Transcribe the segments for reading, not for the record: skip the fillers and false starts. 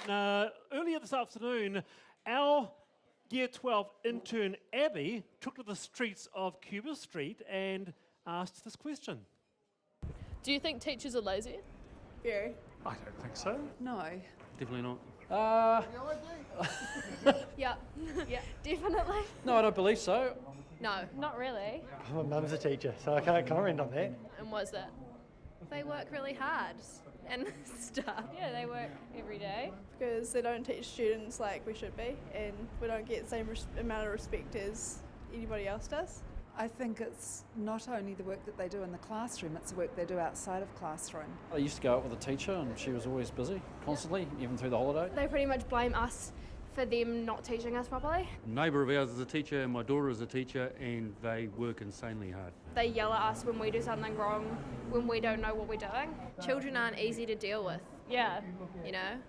earlier this afternoon, our Year 12 intern Abby took to the streets of Cuba Street and asked this question. Do you think teachers are lazy? Very. I don't think so. No. Definitely not. Yeah, yeah, definitely. No, I don't believe so. No, not really. My mum's a teacher, so I can't comment on that. And what's that? They work really hard and stuff. Yeah, they work every day. Because they don't teach students like we should be, and we don't get the same amount of respect as anybody else does. I think it's not only the work that they do in the classroom, it's the work they do outside of classroom. I used to go out with a teacher and she was always busy, constantly, even through the holiday. They pretty much blame us for them not teaching us properly. A neighbour of ours is a teacher and my daughter is a teacher, and they work insanely hard. They yell at us when we do something wrong, when we don't know what we're doing. Children aren't easy to deal with, Yeah. you know?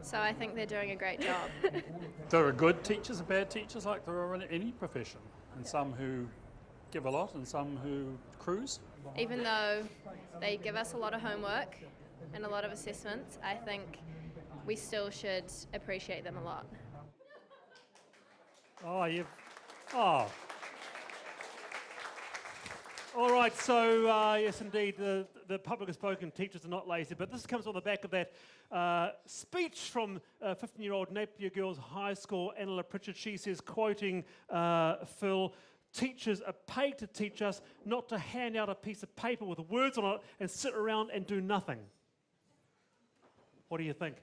So I think they're doing a great job. There are good teachers and bad teachers like there are in any profession, and some who give a lot and some who cruise. Even though they give us a lot of homework and a lot of assessments, I think we still should appreciate them a lot. Oh, All right, so yes, indeed, the public has spoken, teachers are not lazy, but this comes on the back of that speech from 15-year-old Napier Girls High School, Anela Pritchard. She says, quoting Phil, "Teachers are paid to teach us, not to hand out a piece of paper with words on it and sit around and do nothing." What do you think?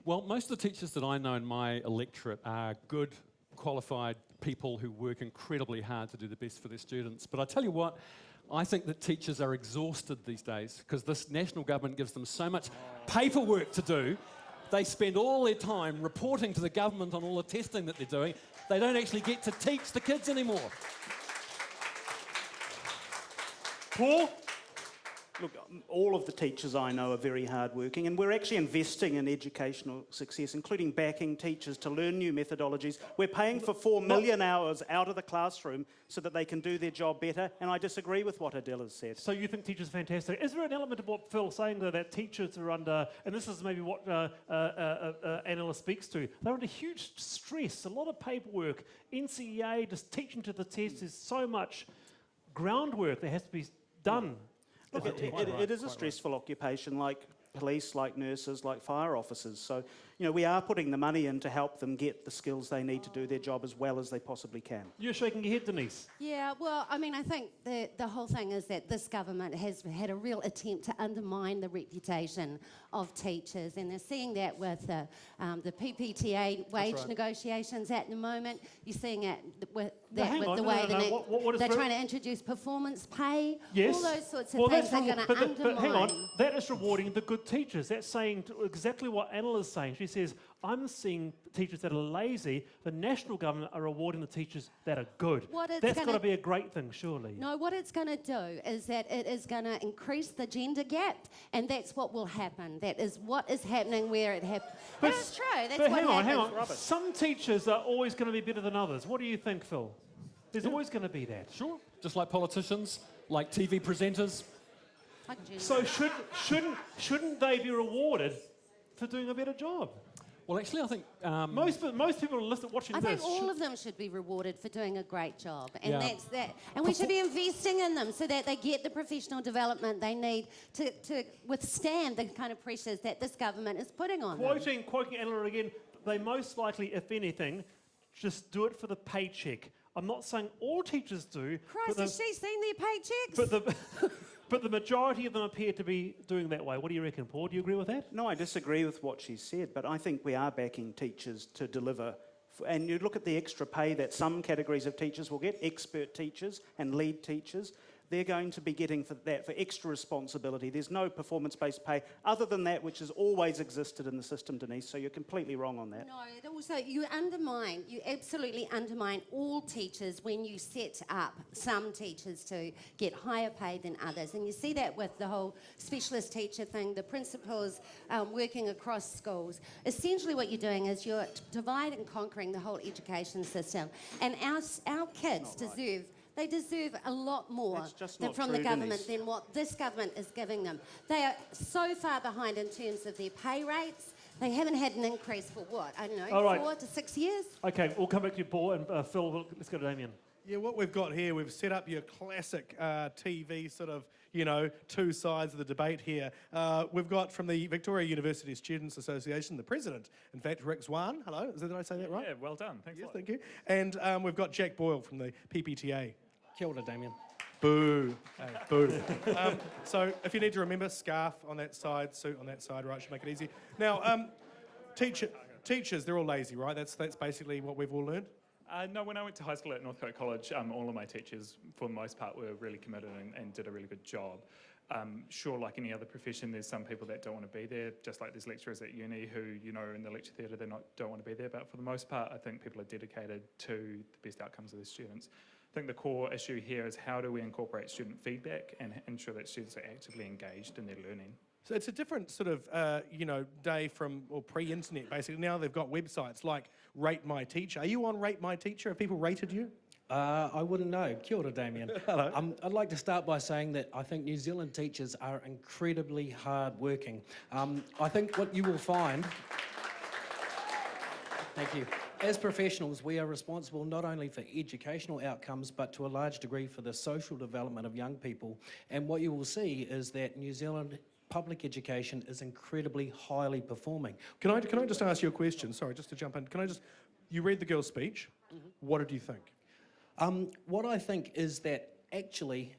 Well, most of the teachers that I know in my electorate are good, qualified people who work incredibly hard to do the best for their students. But I tell you what, I think that teachers are exhausted these days because this national government gives them so much paperwork to do. They spend all their time reporting to the government on all the testing that they're doing. They don't actually get to teach the kids anymore. Paul? Look, all of the teachers I know are very hardworking, and we're actually investing in educational success, including backing teachers to learn new methodologies. We're paying for 4 million hours out of the classroom so that they can do their job better, and I disagree with what Adela's said. So you think teachers are fantastic. Is there an element of what Phil's saying, though, that teachers are under, and this is maybe what Anela speaks to, they're under huge stress, a lot of paperwork, NCEA, just teaching to the test, there's so much groundwork that has to be done. Look, it is a stressful occupation, like police, like nurses, like fire officers. So, you know, we are putting the money in to help them get the skills they need to do their job as well as they possibly can. You're shaking your head, Denise. Yeah, well, I mean, I think the whole thing is that this government has had a real attempt to undermine the reputation of teachers, and they're seeing that with the PPTA wage negotiations at the moment. You're seeing it with the way they're trying to introduce performance pay. Yes. All those sorts of things are going to undermine. But hang on, that is rewarding the good teachers. That's saying exactly what Anela's saying. She says, I'm seeing teachers that are lazy. The national government are rewarding the teachers that are good. That's got to be a great thing, surely. No, what it's going to do is that it is going to increase the gender gap, and that's what will happen. That is what is happening where it happens. That's true. That's what happens. Hang on. Some teachers are always going to be better than others. What do you think, Phil? There's always going to be that. Sure. Just like politicians, like TV presenters. So shouldn't they be rewarded for doing a better job? Well, actually, I think most people are listening, watching this. I think all of them should be rewarded for doing a great job, and that's that. And we should be investing in them so that they get the professional development they need to withstand the kind of pressures that this government is putting on them. Quoting Anela again, they most likely, if anything, just do it for the paycheck. I'm not saying all teachers do. Christ, has she seen their paychecks? But the majority of them appear to be doing that way. What do you reckon, Paul? Do you agree with that? No, I disagree with what she said, but I think we are backing teachers to deliver. And you look at the extra pay that some categories of teachers will get, expert teachers and lead teachers. They're going to be getting for extra responsibility. There's no performance-based pay other than that which has always existed in the system, Denise, so you're completely wrong on that. No, also you absolutely undermine all teachers when you set up some teachers to get higher pay than others. And you see that with the whole specialist teacher thing, the principals working across schools. Essentially what you're doing is you're divide and conquering the whole education system. And our kids deserve... They deserve a lot more from the government than what this government is giving them. They are so far behind in terms of their pay rates. They haven't had an increase for what? I don't know, All right. 4 to 6 years? Okay, we'll come back to you, Paul, and Phil, let's go to Damien. Yeah, what we've got here, we've set up your classic TV sort of, you know, two sides of the debate here. We've got from the Victoria University Students Association, the president, in fact, Rick Zwan. Hello, did I say that right? Yeah, well done. Thanks a Yes, lot. thank you. And we've got Jack Boyle from the PPTA. Kia ora, Damien. Boo. Hey, boo. So if you need to remember, scarf on that side, suit on that side, right, should make it easy. Now, teachers, they're all lazy, right? That's basically what we've all learned. No, when I went to high school at Northcote College, all of my teachers, for the most part, were really committed and did a really good job. Sure, like any other profession, there's some people that don't want to be there, just like there's lecturers at uni who, you know, in the lecture theatre, don't want to be there. But for the most part, I think people are dedicated to the best outcomes of their students. I think the core issue here is how do we incorporate student feedback and ensure that students are actively engaged in their learning. So it's a different sort of, you know, day from, or pre-internet, basically. Now they've got websites like Rate My Teacher. Are you on Rate My Teacher? Have people rated you? I wouldn't know. Kia ora, Damien. Hello. I'd like to start by saying that I think New Zealand teachers are incredibly hard working. I think what you will find... Thank you. As professionals, we are responsible not only for educational outcomes, but to a large degree for the social development of young people. And what you will see is that New Zealand public education is incredibly highly performing. Can I just ask you a question? Sorry, just to jump in. You read the girl's speech. Mm-hmm. What did you think? What I think is that actually,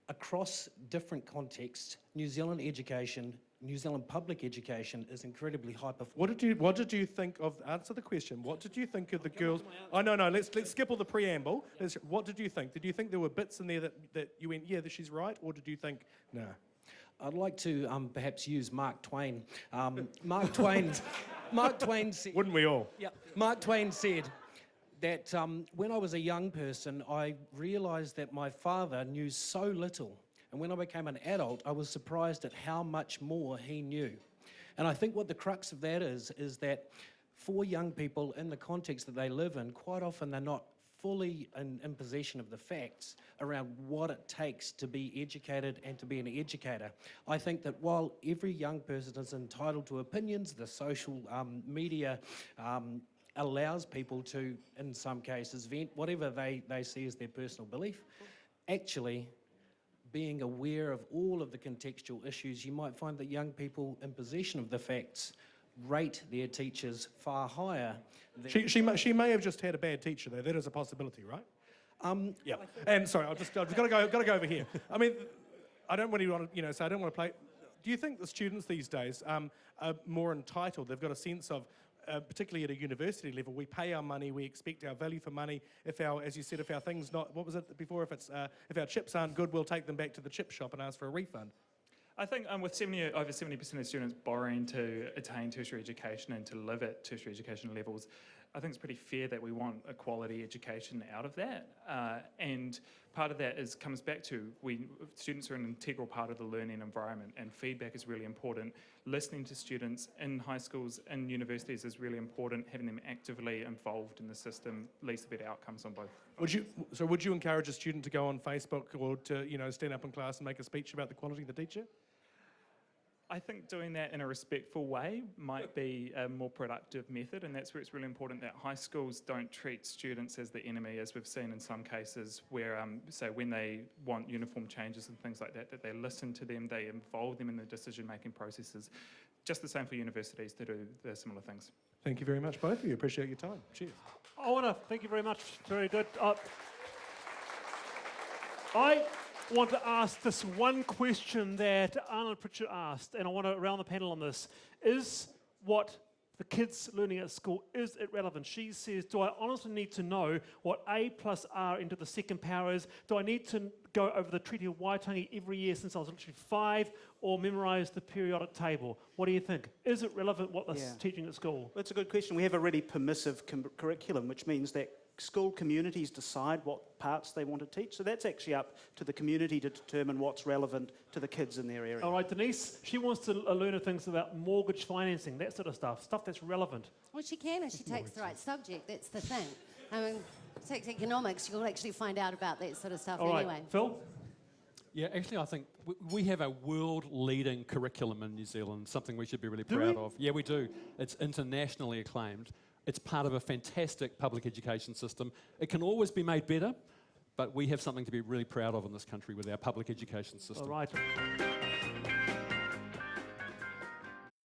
across different contexts, New Zealand public education is incredibly high performing. What did you think of? Answer the question. What did you think of the girls? Oh no, let's skip all the preamble. What did you think? Did you think there were bits in there that you went, yeah, that she's right, or did you think, no? I'd like to perhaps use Mark Twain. Mark Twain said... Wouldn't we all? Yeah. Mark Twain said that when I was a young person, I realised that my father knew so little. And when I became an adult, I was surprised at how much more he knew. And I think what the crux of that is that for young people in the context that they live in, quite often they're not fully in possession of the facts around what it takes to be educated and to be an educator. I think that while every young person is entitled to opinions, the social media allows people to, in some cases, vent whatever they see as their personal belief. Actually, being aware of all of the contextual issues, you might find that young people in possession of the facts rate their teachers far higher. She may have just had a bad teacher though. That is a possibility, right? Yeah. And sorry, I've got to go over here. I mean, I don't really want to, you know, so I don't want to play. Do you think the students these days are more entitled? They've got a sense of, particularly at a university level, we pay our money, we expect our value for money. If our, as you said, if our things not, what was it before? If our chips aren't good, we'll take them back to the chip shop and ask for a refund. I think with over 70% of students borrowing to attain tertiary education and to live at tertiary education levels, I think it's pretty fair that we want a quality education out of that. And part of that comes back to students are an integral part of the learning environment, and feedback is really important. Listening to students in high schools and universities is really important. Having them actively involved in the system leads to better outcomes on both. Would you encourage a student to go on Facebook or to, you know, stand up in class and make a speech about the quality of the teacher? I think doing that in a respectful way might be a more productive method, and that's where it's really important that high schools don't treat students as the enemy, as we've seen in some cases where, say, when they want uniform changes and things like that, that they listen to them, they involve them in the decision-making processes. Just the same for universities to do the similar things. Thank you very much, both of you. Appreciate your time. Cheers. I want to thank you very much. Very good. I want to ask this one question that Anela Pritchard asked, and I want to round the panel on this. Is what the kids learning at school, is it relevant? She says, do I honestly need to know what A plus R into the second power is? Do I need to go over the Treaty of Waitangi every year since I was literally 5, or memorise the periodic table? What do you think? Is it relevant what they're teaching at school? Well, that's a good question. We have a really permissive curriculum, which means that school communities decide what parts they want to teach. So that's actually up to the community to determine what's relevant to the kids in their area. All right, Denise, she wants to learn things about mortgage financing, that sort of stuff that's relevant. Well, she can if she takes the right subject, that's the thing. I mean, takes economics, you'll actually find out about that sort of stuff All right, anyway. Phil? Yeah, actually, I think we have a world-leading curriculum in New Zealand, something we should be really proud of. Yeah, we do. It's internationally acclaimed. It's part of a fantastic public education system. It can always be made better, but we have something to be really proud of in this country with our public education system. All right.